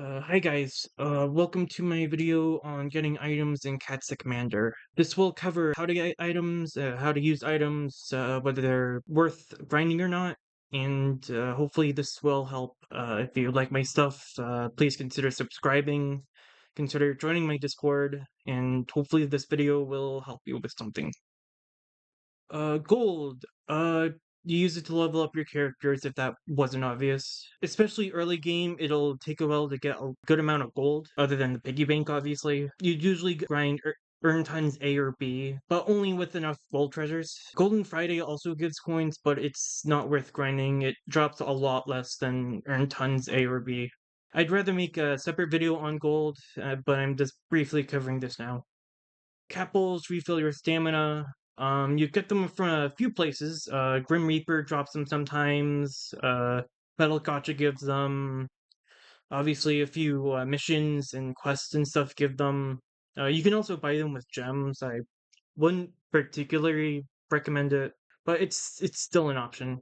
Hi guys, welcome to my video on getting items in Cat's Commander. This will cover how to get items, how to use items, whether they're worth grinding or not, and hopefully this will help. If you like my stuff, please consider subscribing, consider joining my Discord, and hopefully this video will help you with something. Gold. You use it to level up your characters if that wasn't obvious. Especially early game, it'll take a while to get a good amount of gold, other than the piggy bank, obviously. You'd usually grind earn tons A or B, but only with enough gold treasures. Golden Friday also gives coins, but it's not worth grinding. It drops a lot less than earn tons A or B. I'd rather make a separate video on gold, but I'm just briefly covering this now. Capels refill your stamina. You get them from a few places. Grim Reaper drops them sometimes. Metal Gotcha gives them. Obviously, a few missions and quests and stuff give them. You can also buy them with gems. I wouldn't particularly recommend it, but it's still an option.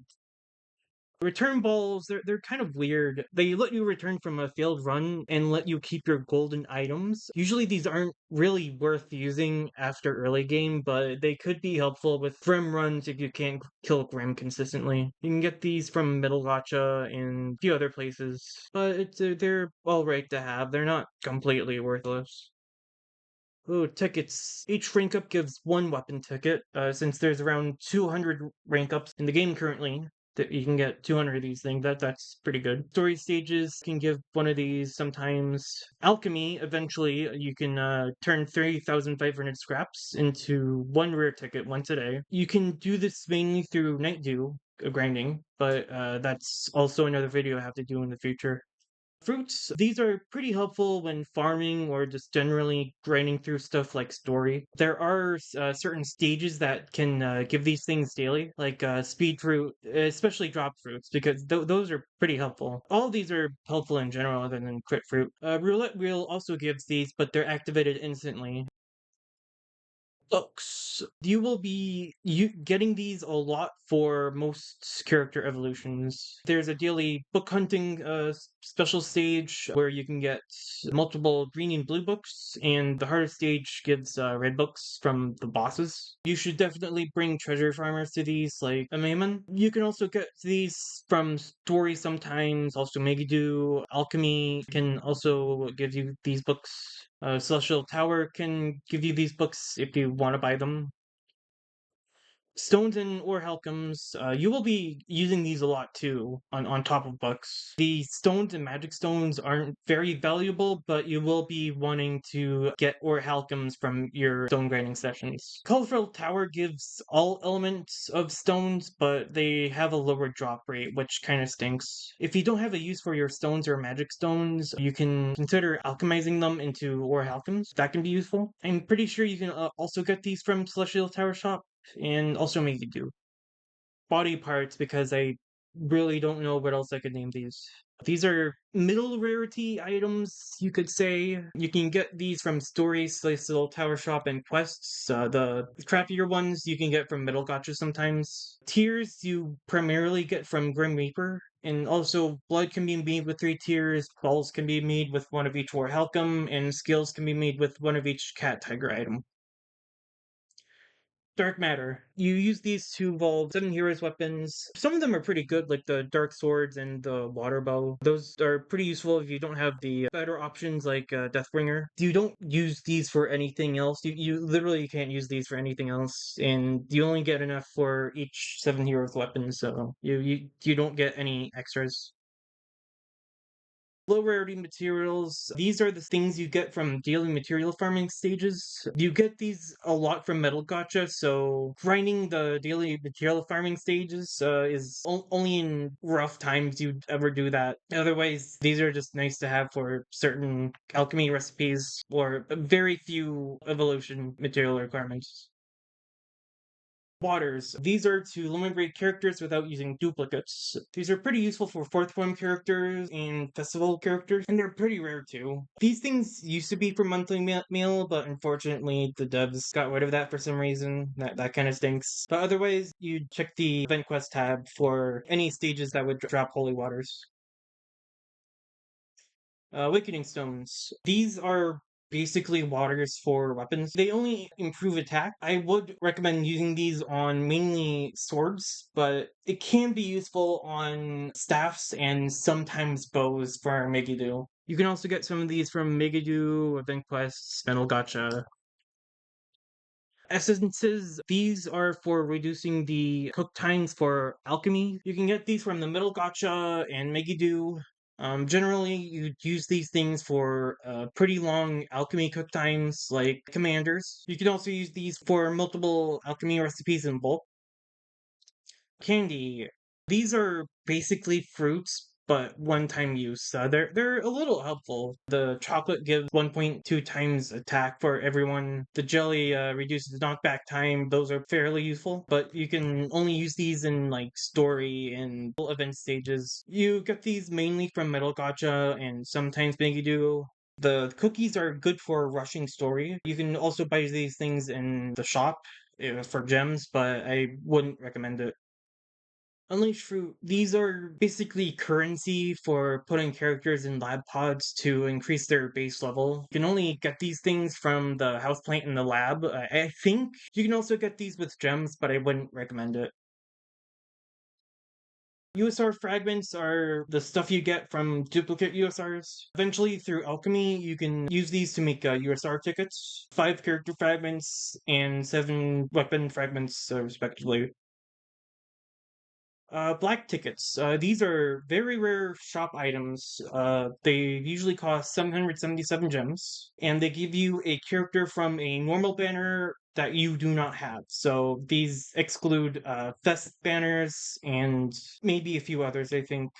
Return balls, they're kind of weird. They let you return from a failed run and let you keep your golden items. Usually these aren't really worth using after early game, but they could be helpful with Grim runs if you can't kill Grim consistently. You can get these from Middle Gotcha and a few other places, but they're alright to have. They're not completely worthless. Oh, tickets. Each rank up gives one weapon ticket, since there's around 200 rank ups in the game currently. That you can get 200 of these things. That's pretty good. Story stages can give one of these sometimes. Alchemy, eventually, you can turn 3,500 scraps into one rare ticket once a day. You can do this mainly through Night Dew grinding, but that's also another video I have to do in the future. Fruits, these are pretty helpful when farming or just generally grinding through stuff like story. There are certain stages that can give these things daily, like speed fruit, especially drop fruits, because those are pretty helpful. All of these are helpful in general, other than crit fruit. Roulette wheel also gives these, but they're activated instantly. Books. You will be getting these a lot for most character evolutions. There's a daily book hunting special stage where you can get multiple green and blue books, and the hardest stage gives red books from the bosses. You should definitely bring treasure farmers to these, like a Maimon. You can also get these from story sometimes, also Megiddo. Alchemy can also give you these books. Celestial Tower can give you these books if you want to buy them. Stones and or Halcoms, you will be using these a lot too on top of books. The stones and magic stones aren't very valuable, but you will be wanting to get or Halcoms from your stone grinding sessions. Colorful Tower gives all elements of stones, but they have a lower drop rate, which kind of stinks. If you don't have a use for your stones or magic stones, you can consider alchemizing them into or Halcoms. That can be useful. I'm pretty sure you can also get these from Celestial Tower Shop and also maybe do body parts because I really don't know what else I could name these. These are middle rarity items, you could say. You can get these from stories, Celestial Tower Shop, and quests. The crappier ones you can get from Middle Gotcha sometimes. Tiers you primarily get from Grim Reaper. And also, blood can be made with 3 tiers, balls can be made with one of each War Halcom, and skills can be made with one of each Cat Tiger item. Dark Matter. You use these to evolve 7 heroes weapons. Some of them are pretty good, like the Dark Swords and the Water Bow. Those are pretty useful if you don't have the better options like Deathbringer. You don't use these for anything else. You literally can't use these for anything else, and you only get enough for each 7 heroes weapons, so you don't get any extras. Low rarity materials. These are the things you get from daily material farming stages. You get these a lot from Metal Gotcha, so grinding the daily material farming stages is only in rough times you'd ever do that. Otherwise, these are just nice to have for certain alchemy recipes or very few evolution material requirements. Waters. These are to limit break characters without using duplicates. These are pretty useful for fourth form characters and festival characters, and they're pretty rare too. These things used to be for monthly meal, but unfortunately the devs got rid of that for some reason. That kind of stinks. But otherwise, you check the event quest tab for any stages that would drop holy waters. Awakening Stones. These are basically waters for weapons. They only improve attack. I would recommend using these on mainly swords, but it can be useful on staffs and sometimes bows for Megiddo. You can also get some of these from Megiddo, Event Quests, Metal Gacha. Essences, these are for reducing the cook times for alchemy. You can get these from the Middle Gotcha and Megiddo. Generally, you use these things for pretty long alchemy cook times, like commanders. You can also use these for multiple alchemy recipes in bulk. Candy. These are basically fruits, but one-time use. They're a little helpful. The chocolate gives 1.2 times attack for everyone. The jelly reduces knockback time. Those are fairly useful, but you can only use these in like story and event stages. You get these mainly from Metal Gacha and sometimes Megiddo. The cookies are good for rushing story. You can also buy these things in the shop for gems, but I wouldn't recommend it. Unleash Fruit, these are basically currency for putting characters in lab pods to increase their base level. You can only get these things from the houseplant in the lab. I think you can also get these with gems, but I wouldn't recommend it. USR fragments are the stuff you get from duplicate USRs. Eventually, through alchemy, you can use these to make USR tickets. 5 character fragments and 7 weapon fragments, respectively. Black tickets. These are very rare shop items. They usually cost 777 gems, and they give you a character from a normal banner that you do not have. So these exclude Fest banners and maybe a few others, I think.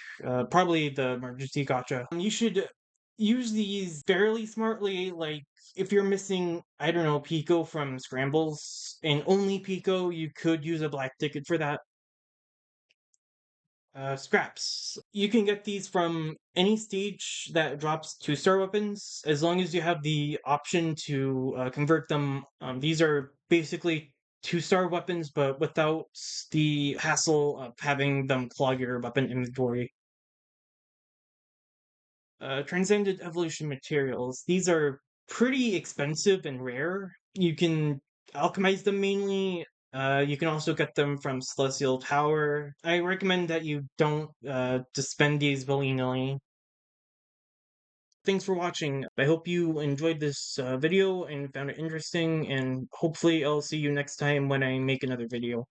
Probably the emergency gotcha. You should use these fairly smartly, like if you're missing, I don't know, Pico from Scrambles, and only Pico, you could use a black ticket for that. Scraps. You can get these from any stage that drops 2-star weapons, as long as you have the option to convert them. These are basically 2-star weapons, but without the hassle of having them clog your weapon inventory. Transcendent evolution materials. These are pretty expensive and rare. You can alchemize them mainly. You can also get them from Celestial Tower. I recommend that you don't just spend these willy-nilly. Thanks for watching. I hope you enjoyed this video and found it interesting, and hopefully I'll see you next time when I make another video.